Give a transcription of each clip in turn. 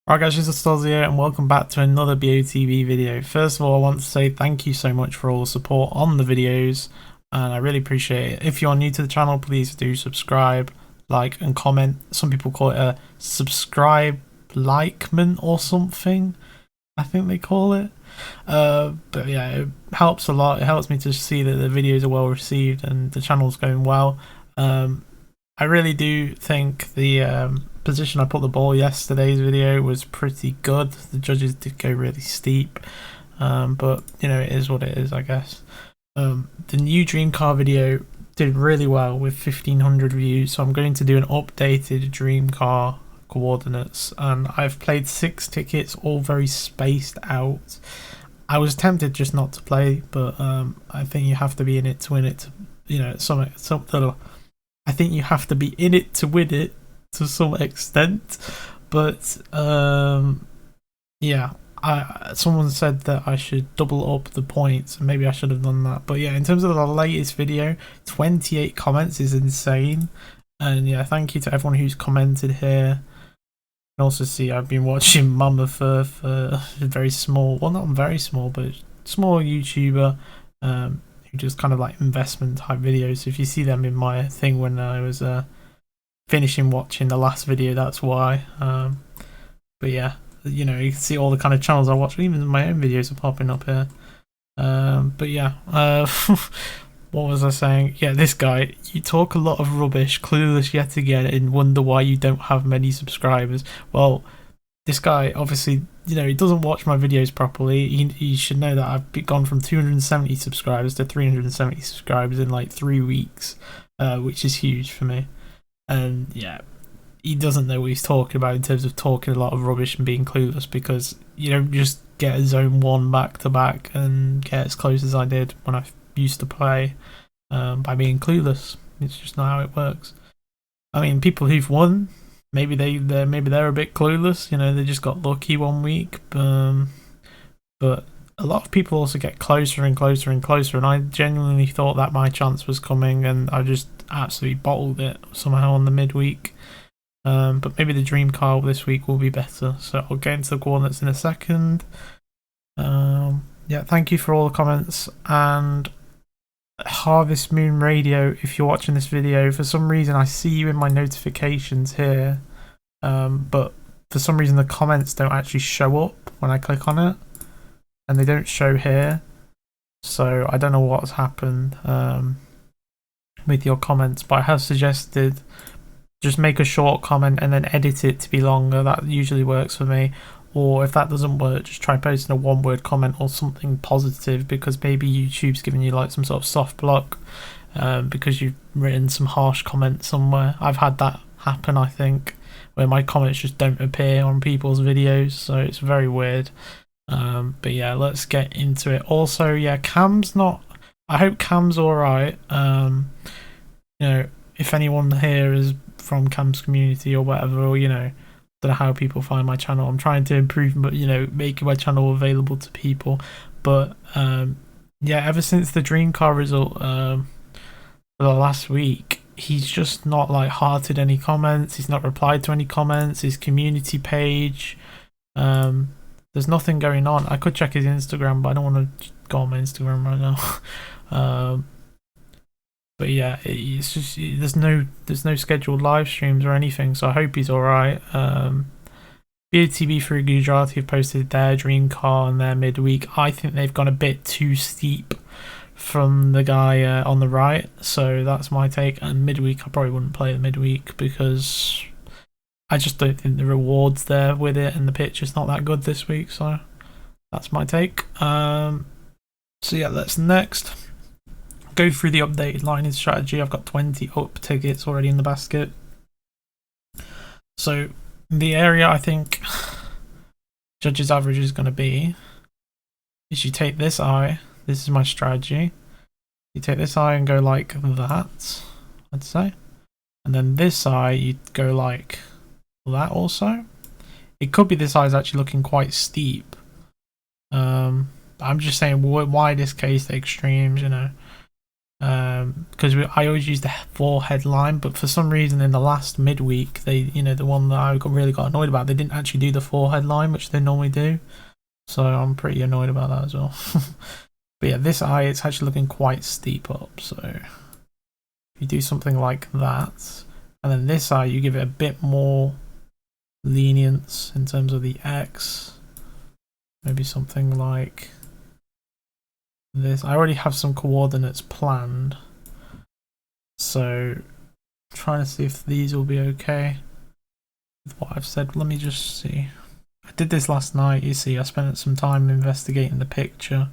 Alright guys, this is Stallzy here and welcome back to another BOTB video. First of all, I want to say thank you so much for all the support on the videos and I really appreciate it. If you're new to the channel, please do subscribe, like and comment. Some people call it a subscribe likeman or something, I think they call it. But yeah, it helps a lot. It helps me to see that the videos are well received and the channel's going well. I really do think the position I put the ball yesterday's video was pretty good. The judges did go really steep, but you know, it is what it is, I guess. The new dream car video did really well with 1500 views, so I'm going to do an updated dream car coordinates, and I've played 6 tickets, all very spaced out. I was tempted just not to play, but I think you have to be in it to win it. You know, I think you have to be in it to win it to some extent, but yeah, someone said that I should double up the points, and maybe I should have done that. But yeah, in terms of the latest video, 28 comments is insane, and yeah, thank you to everyone who's commented here. And also see, I've been watching Mama for a very small, well not very small, but small YouTuber, just kind of like investment type videos. So if you see them in my thing when I was finishing watching the last video, that's why. But yeah, you know, you can see all the kind of channels I watch. Even my own videos are popping up here. But yeah, what was I saying? Yeah, this guy, you talk a lot of rubbish, clueless yet again, and wonder why you don't have many subscribers. Well, this guy, obviously, you know, he doesn't watch my videos properly. He should know that I've gone from 270 subscribers to 370 subscribers in like 3 weeks, which is huge for me. And yeah, he doesn't know what he's talking about in terms of talking a lot of rubbish and being clueless, because you don't just get a zone 1 back to back and get as close as I did when I used to play by being clueless. It's just not how it works. I mean, people who've won, maybe they're a bit clueless, you know, they just got lucky one week, but a lot of people also get closer and closer and closer, and I genuinely thought that my chance was coming, and I just absolutely bottled it somehow on the midweek. But maybe the dream car this week will be better, so I'll get into the coordinates in a second. Yeah, thank you for all the comments. And Harvest Moon Radio, if you're watching this video, for some reason I see you in my notifications here, but for some reason the comments don't actually show up when I click on it, and they don't show here, so I don't know what's happened with your comments, but I have suggested just make a short comment and then edit it to be longer. That usually works for me. Or if that doesn't work, just try posting a 1-word comment or something positive, because maybe YouTube's giving you like some sort of soft block because you've written some harsh comments somewhere. I've had that happen, I think, where my comments just don't appear on people's videos, so it's very weird. But yeah, let's get into it. Also, yeah, Cam's not, I hope Cam's alright. You know, if anyone here is from Cam's community or whatever, or you know, don't know how people find my channel. I'm trying to improve, but you know, making my channel available to people. But yeah, ever since the dream car result for the last week, he's just not like hearted any comments. He's not replied to any comments. His community page, there's nothing going on. I could check his Instagram, but I don't want to go on my Instagram right now. But yeah, it's just there's no scheduled live streams or anything, so I hope he's alright. BOTB for Gujarati have posted their dream car and their midweek. I think they've gone a bit too steep from the guy on the right, so that's my take. And midweek, I probably wouldn't play the midweek because I just don't think the rewards there with it, and the pitch is not that good this week, so that's my take. So yeah, let's next go through the updated line strategy. I've got 20 up tickets already in the basket. So the area I think judges average is going to be is you take this eye, this is my strategy, you take this eye and go like that, I'd say, and then this eye you go like that also. It could be this eye is actually looking quite steep. I'm just saying, why this case the extremes, you know. because I always use the forehead line, but for some reason in the last midweek, they, the one that I really got annoyed about, they didn't actually do the forehead line, which they normally do. So I'm pretty annoyed about that as well. But yeah, this eye, it's actually looking quite steep up. So if you do something like that, and then this eye, you give it a bit more lenience in terms of the X. Maybe something like this. I already have some coordinates planned, so trying to see if these will be okay with what I've said. Let me just see. I did this last night. You see, I spent some time investigating the picture.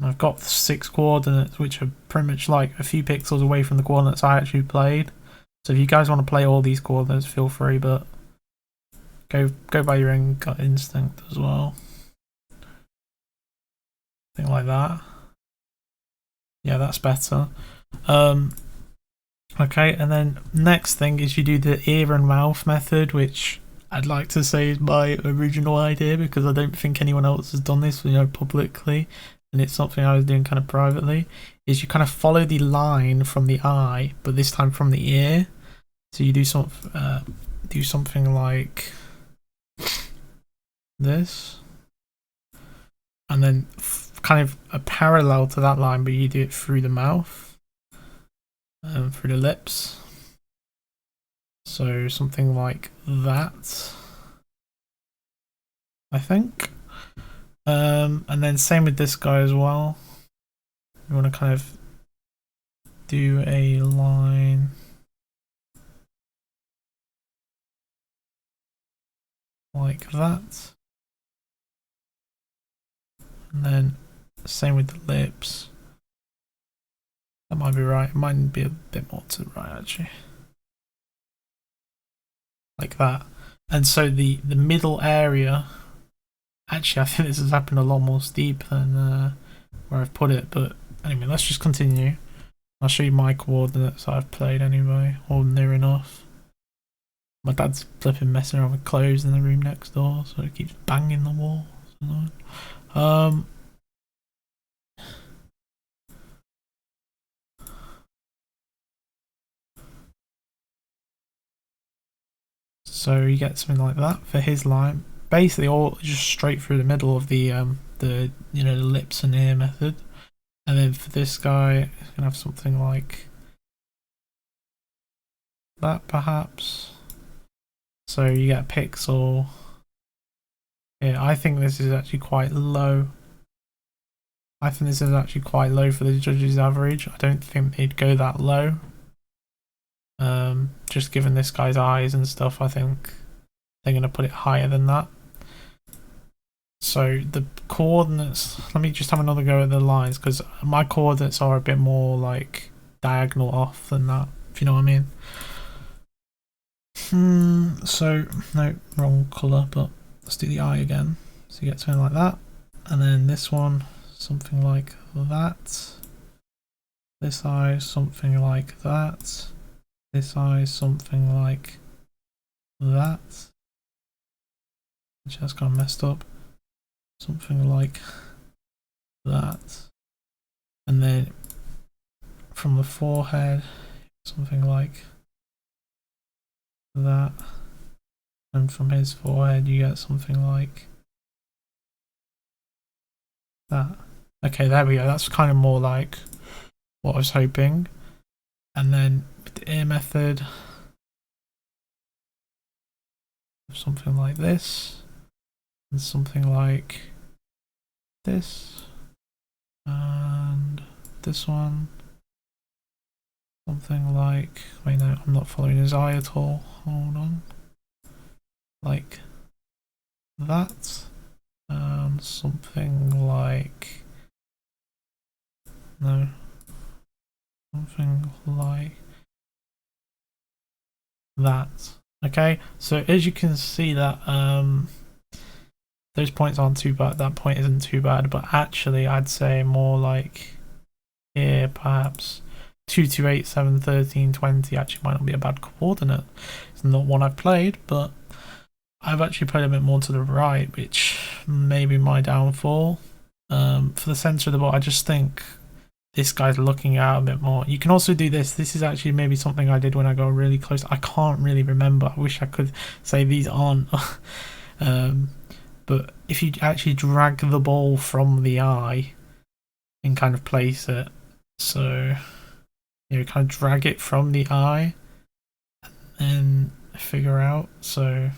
I've got 6 coordinates, which are pretty much like a few pixels away from the coordinates I actually played. So if you guys want to play all these coordinates, feel free, but go by your own gut instinct as well. Thing like that. Yeah, that's better. Okay, and then next thing is you do the ear and mouth method, which I'd like to say is my original idea because I don't think anyone else has done this, publicly, and it's something I was doing kind of privately. Is you kind of follow the line from the eye, but this time from the ear. So you do something like this, and then kind of a parallel to that line, but you do it through the mouth, through the lips. So something like that, I think. And then same with this guy as well. You want to kind of do a line like that. And then same with the lips. That might be right. It might be a bit more to the right actually. Like that. And so the middle area, actually I think this has happened a lot more steep than where I've put it, but anyway, let's just continue. I'll show you my coordinates I've played anyway, or near enough. My dad's flipping messing around with clothes in the room next door, so it keeps banging the wall. So you get something like that for his line, basically all just straight through the middle of the lips and ear method. And then for this guy, it's gonna have something like that perhaps. So you get a pixel. Yeah, I think this is actually quite low. I think this is actually quite low for the judges' average. I don't think they'd go that low. Just given this guy's eyes and stuff, I think they're going to put it higher than that. So the coordinates, let me just have another go at the lines, because my coordinates are a bit more like diagonal off than that, if you know what I mean. So, no, wrong colour, but let's do the eye again. So you get something like that. And then this one, something like that. This eye, something like that. This eye, something like that. Which has gone messed up. Something like that. And then from the forehead, something like that. And from his forehead, you get something like that. Okay, there we go. That's kind of more like what I was hoping. And then with the ear method, something like this, and something like this, and this one, something like, wait no, I'm not following his eye at all, hold on, like that, and something like, no, something like that. Okay, so as you can see that those points aren't too bad, that point isn't too bad, but actually I'd say more like here perhaps 2, 2, 8, 7, 13, 20 actually might not be a bad coordinate. It's not one I've played, but I've actually played a bit more to the right, which may be my downfall. For the center of the ball, I just think this guy's looking out a bit more. You can also do this. This is actually maybe something I did when I got really close. I can't really remember. I wish I could say these aren't. But if you actually drag the ball from the eye and kind of place it, so you kind of drag it from the eye and figure out, so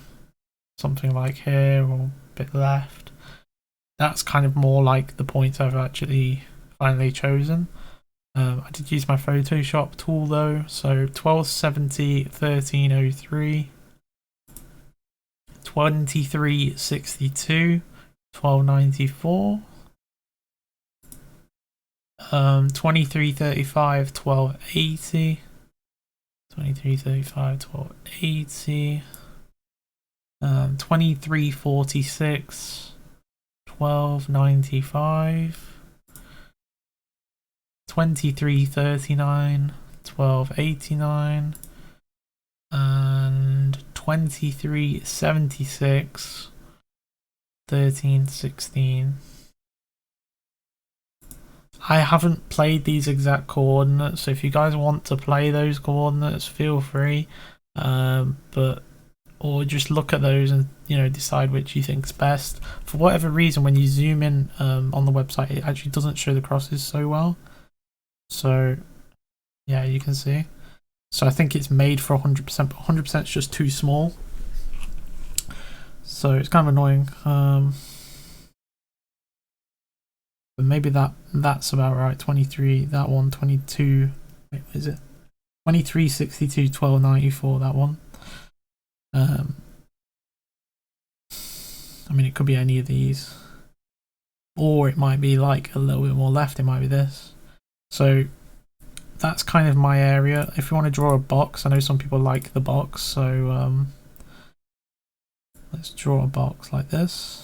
something like here or a bit left. That's kind of more like the points I've actually finally chosen. I did use my Photoshop tool though, so 1270, 1303, 2362, 1294, 2335, 1280, 2335, 1280, 2346, 1295, 2339, 1289, and 2376, 1316. I haven't played these exact coordinates, so if you guys want to play those coordinates, feel free. Or just look at those and decide which you think's best. For whatever reason, when you zoom in on the website, it actually doesn't show the crosses so well. So yeah, you can see. So I think it's made for 100%, but 100% is just too small. So it's kind of annoying. But maybe that's about right. 23, that one, 22. Wait, what is it? 2362, 1294. That one. I mean, it could be any of these, or it might be like a little bit more left. It might be this. So that's kind of my area. If you want to draw a box, I know some people like the box, so let's draw a box like this.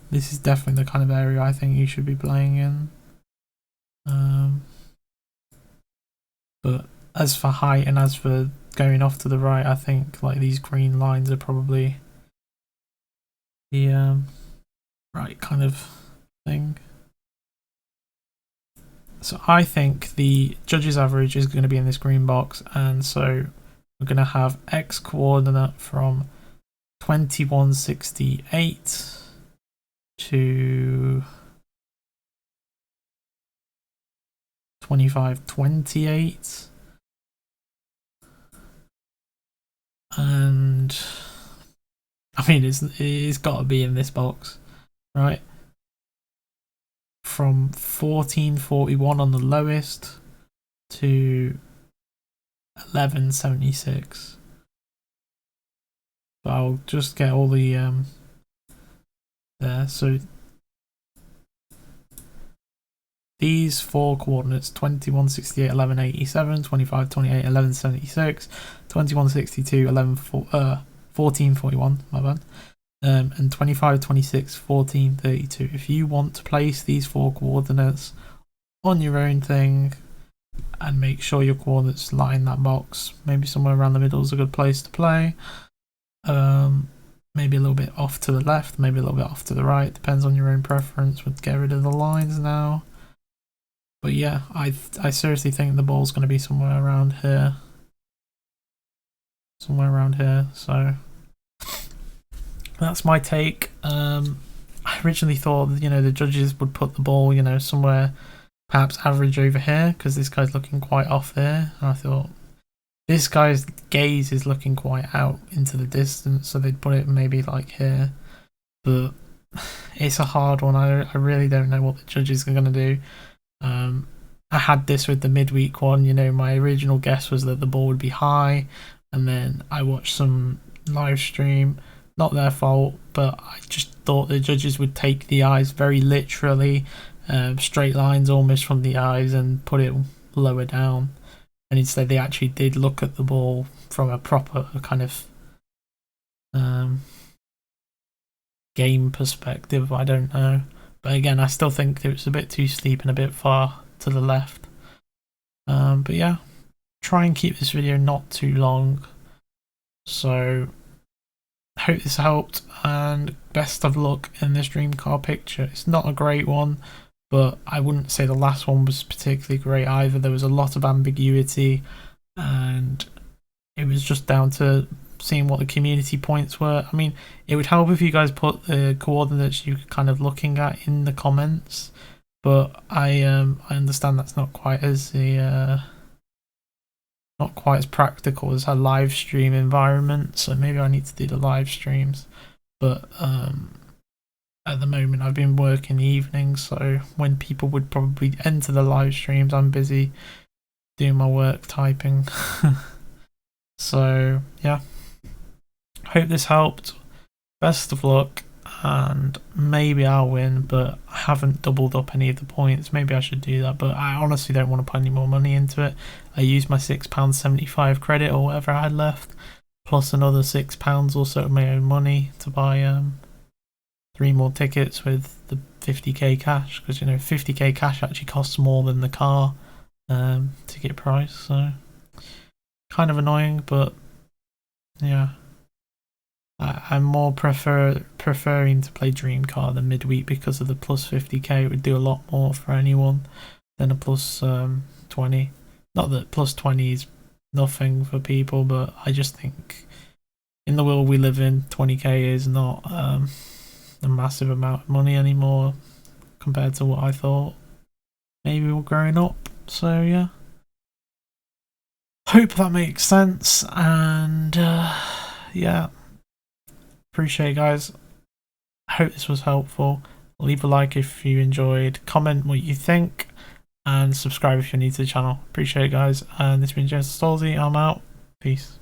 This is definitely the kind of area I think you should be playing in. But as for height and as for going off to the right, I think like these green lines are probably the right kind of thing. So I think the judge's average is going to be in this green box, and so we're going to have X coordinate from 2168 to 2528, and I mean it's got to be in this box, right? From 1441 on the lowest to 1176. So I'll just get all the there. So these four coordinates: 2168, 1187, 2528, 1176, 2162, 1441. My bad. And 2526, 1432. If you want to place these four coordinates on your own thing and make sure your coordinates lie in that box, maybe somewhere around the middle is a good place to play. Maybe a little bit off to the left, maybe a little bit off to the right, depends on your own preference. We'll get rid of the lines now. But yeah, I seriously think the ball's going to be somewhere around here. So that's my take. I originally thought the judges would put the ball somewhere perhaps average over here, because this guy's looking quite off there, and I thought this guy's gaze is looking quite out into the distance, so they'd put it maybe like here. But it's a hard one. I really don't know what the judges are going to do. I had this with the midweek one. My original guess was that the ball would be high, and then I watched some live stream. Not their fault, but I just thought the judges would take the eyes very literally, straight lines almost from the eyes, and put it lower down. And instead they actually did look at the ball from a proper kind of game perspective. I don't know. But again, I still think it was a bit too steep and a bit far to the left. But yeah, try and keep this video not too long. So hope this helped, and best of luck in this dream car picture. It's not a great one, but I wouldn't say the last one was particularly great either. There was a lot of ambiguity, and it was just down to seeing what the community points were. I mean, it would help if you guys put the coordinates you're kind of looking at in the comments, but I understand that's not quite as not quite as practical as a live stream environment, so maybe I need to do the live streams. But at the moment I've been working the evenings, so when people would probably enter the live streams, I'm busy doing my work typing. So yeah, hope this helped. Best of luck, and maybe I'll win, but I haven't doubled up any of the points. Maybe I should do that, but I honestly don't want to put any more money into it. I used my £6.75 credit or whatever I had left, plus another £6 or so of my own money to buy 3 more tickets with the 50k cash, because you know 50k cash actually costs more than the car ticket price, so kind of annoying. But yeah, I'm more preferring to play Dream Car than midweek because of the plus 50k. It would do a lot more for anyone than a plus 20. Not that plus 20 is nothing for people, but I just think in the world we live in, 20k is not a massive amount of money anymore compared to what I thought maybe we were growing up. So yeah, hope that makes sense, and yeah, appreciate it, guys. Hope this was helpful. Leave a like if you enjoyed, comment what you think, and subscribe if you're new to the channel. Appreciate it, guys, and this has been Stallzy. I'm out. Peace.